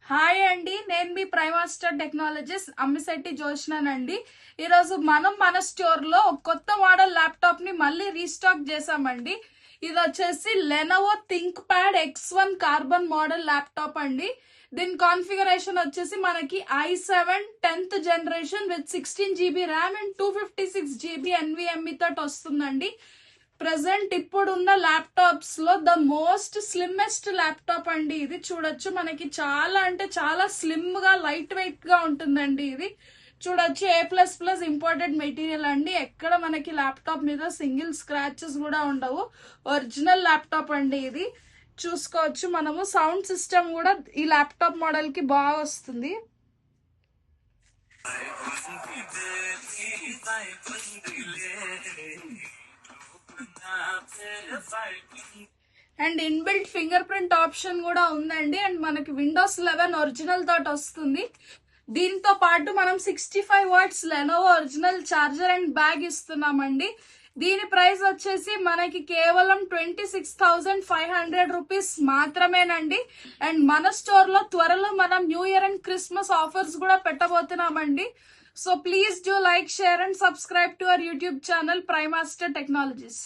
Hi అండి, నేను మీ ప్రైమాస్టర్ technologies Ammisetti జోష్నానండి. ఈరోజు మనం మన స్టోర్ లో ఒక కొత్త మోడల్ ల్యాప్టాప్ ని మళ్ళీ రీస్టాక్ చేసామండి. ఇది వచ్చేసి Lenovo think pad X1 carbon model laptop అండి. దీని కాన్ఫిగరేషన్ వచ్చేసి మనకి i7 10th generation with 16 GB RAM and 256 GB NVMe తోటి వస్తుందండి. ప్రెసెంట్ ఇప్పుడున్న ల్యాప్టాప్స్ లో ద మోస్ట్ స్లిమ్మెస్ట్ ల్యాప్టాప్ అండి. ఇది చూడొచ్చు, మనకి చాలా అంటే చాలా స్లిమ్ గా లైట్ వెయిట్ గా ఉంటుందండి. ఇది చూడొచ్చు, A++ ఇంపోర్టెడ్ మెటీరియల్ అండి. ఎక్కడ మనకి ల్యాప్టాప్ మీద సింగిల్ స్క్రాచెస్ కూడా ఉండవు. ఒరిజినల్ ల్యాప్టాప్ అండి. ఇది చూసుకోవచ్చు మనము. సౌండ్ సిస్టమ్ కూడా ఈ ల్యాప్టాప్ మోడల్ కి బాగా వస్తుంది. And inbuilt finger print option కూడా ఉందండి. అండ్ మనకి విండోస్ 11 ఒరిజినల్ తోటి వస్తుంది. దీంతో పాటు మనం 65 watts Lenovo original charger and bag ఇస్తున్నామండి. దీని ప్రైస్ వచ్చేసి మనకి కేవలం 26,500 రూపీస్ మాత్రమేనండి. అండ్ మన స్టోర్ లో త్వరలో మనం new year and Christmas offers కూడా పెట్టబోతున్నామండి. So please do like, share and subscribe to our YouTube channel Primaster Technologies.